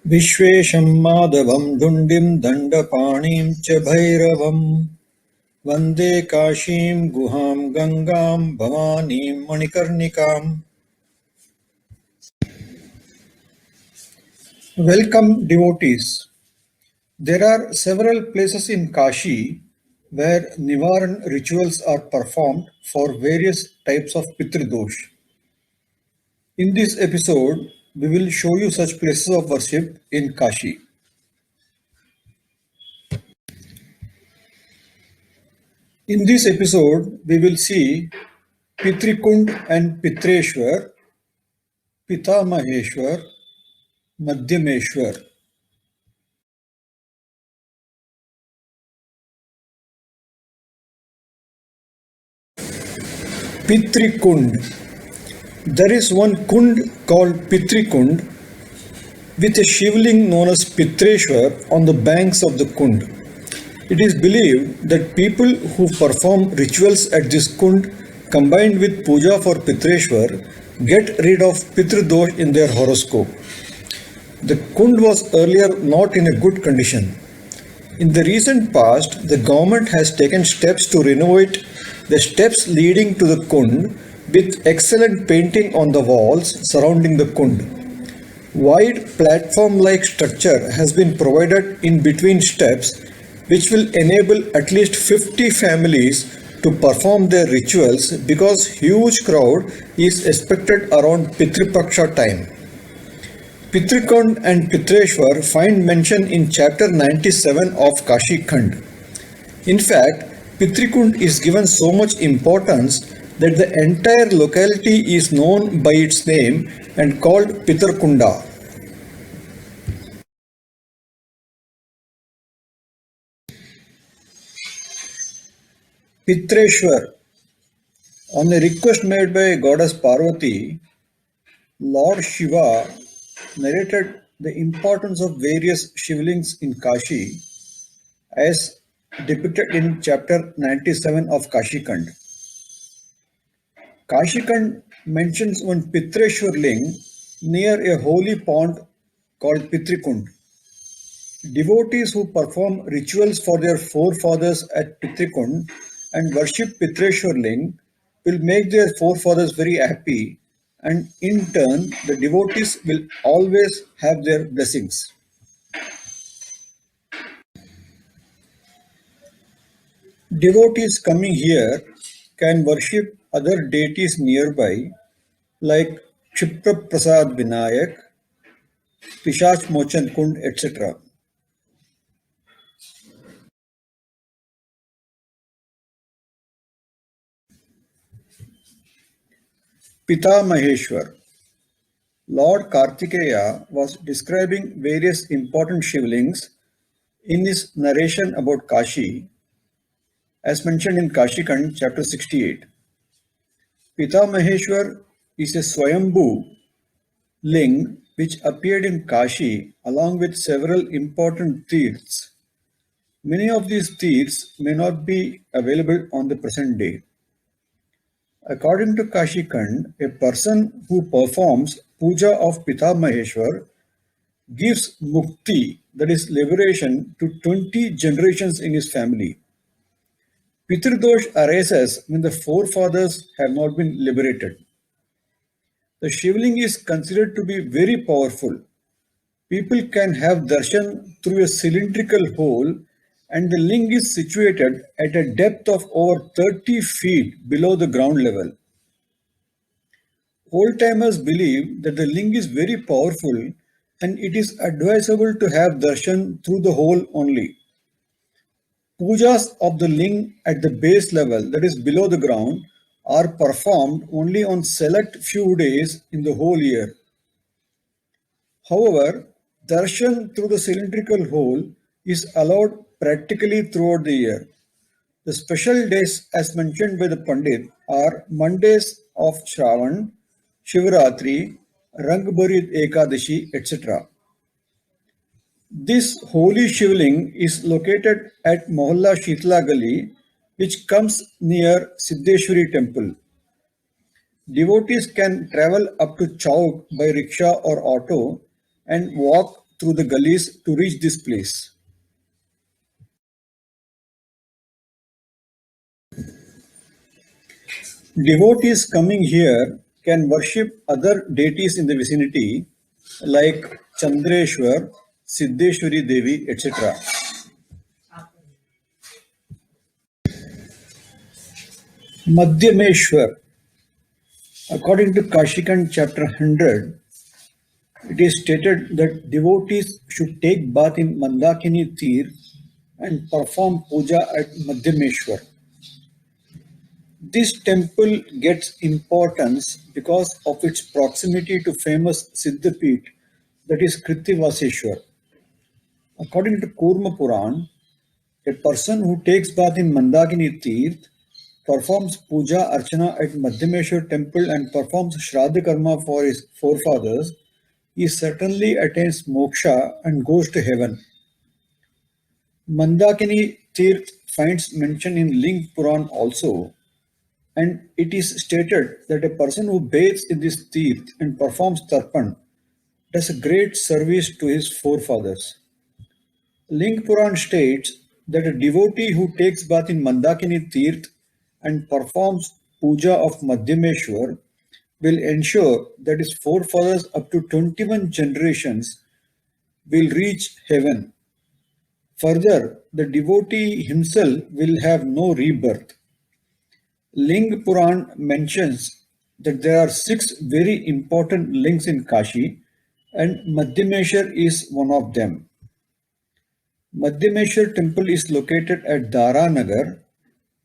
विश्वेशं माधवं धुण्डिं दण्डपाणिं च भैरवम् वन्दे काशीं गुहां गङ्गां भवानीं मणिकर्णिकाम्। Welcome devotees. There are several places in Kashi where Nivaran rituals are performed for various types of Pitridosh. In this episode, we will show you such places of worship in Kashi. In this episode, we will see Pitrikund and Pitreshwar, Pitamaheshwar, Madhyameshwar. Pitrikund. There is one kund called Pitrikund with a shivling known as Pitreshwar on the banks of the kund. It is believed that people who perform rituals at this kund combined with puja for Pitreshwar get rid of Pitridosh in their horoscope. The kund was earlier not in a good condition. In the recent past, the government has taken steps to renovate the steps leading to the kund with excellent painting on the walls surrounding the kund. Wide platform-like structure has been provided in between steps, which will enable at least 50 families to perform their rituals because huge crowd is expected around Pitrupaksha time. Pitrikund and Pitreshwar find mention in chapter 97 of Kashi Khand. In fact, Pitrikund is given so much importance that the entire locality is known by its name and called Pitarkunda. Pitreshwar. On a request made by goddess Parvati, Lord Shiva narrated the importance of various shivlings in Kashi as depicted in chapter 97 of Kashi Khand. Kashi Khand mentions one Pitreshwar ling near a holy pond called Pitrikund. Devotees who perform rituals for their forefathers at Pitrikund and worship Pitreshwar ling will make their forefathers very happy, and in turn the devotees will always have their blessings. Devotees coming here can worship other deities nearby like Kshipra Prasad Vinayak, Pishach Mochan Kund, etc. Pita Maheshwar. Lord Kartikeya was describing various important shivlings in his narration about Kashi, as mentioned in Kashi Khand, chapter 68. Pita Maheshwar is a Swayambhu ling which appeared in Kashi along with several important tirths. Many of these tirths may not be available on the present day. According to Kashi Khand, a person who performs puja of Pita Maheshwar gives mukti, that is liberation, to 20 generations in his family. Pitridosh arises when the forefathers have not been liberated. The shivling is considered to be very powerful. People can have darshan through a cylindrical hole, and the ling is situated at a depth of over 30 feet below the ground level. Old-timers believe that the ling is very powerful and it is advisable to have darshan through the hole only. Pujas of the ling at the base level, that is below the ground, are performed only on select few days in the whole year. However, darshan through the cylindrical hole is allowed practically throughout the year. The special days as mentioned by the Pandit are Mondays of Shravan, Shivratri, Rangbharit Ekadashi, etc. This holy shivling is located at Mohalla Shitla Gali, which comes near Siddheshwari temple. Devotees can travel up to Chowk by rickshaw or auto and walk through the gullies to reach this place. Devotees coming here can worship other deities in the vicinity like Chandreshwar, Siddheshwari Devi, etc. Madhyameshwar. According to Kashikand chapter 100, it is stated that devotees should take bath in Mandakini Tirth and perform puja at Madhyameshwar. This temple gets importance because of its proximity to famous Siddhapeeth, that is Krittivaseshwar. According to Kurma Puran, a person who takes bath in Mandakini Tirth, performs puja archana at Madhyameshwar temple and performs Shraddha Karma for his forefathers, he certainly attains moksha and goes to heaven. Mandakini Tirth finds mention in Ling Puran also, and it is stated that a person who bathes in this tirth and performs tarpan does a great service to his forefathers. Ling Puran states that a devotee who takes bath in Mandakini Tirth and performs puja of Madhyameshwar will ensure that his forefathers up to 21 generations will reach heaven. Further, the devotee himself will have no rebirth. Ling Puran mentions that there are 6 very important links in Kashi and Madhyameshwar is one of them. Madhyameshwar temple is located at Daranagar,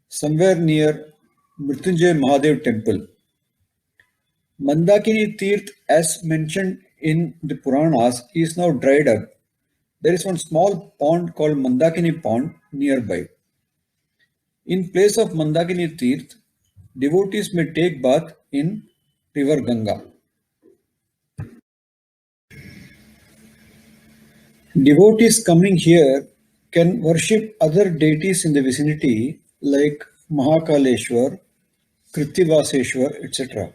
somewhere near Mrityunjay Mahadev temple. Mandakini Tirth, as mentioned in the Puranas, is now dried up. There is one small pond called Mandakini Pond nearby. In place of Mandakini Tirth, devotees may take bath in river Ganga. Devotees coming here can worship other deities in the vicinity like Mahakaleshwar, Krittivaseshwar, etc.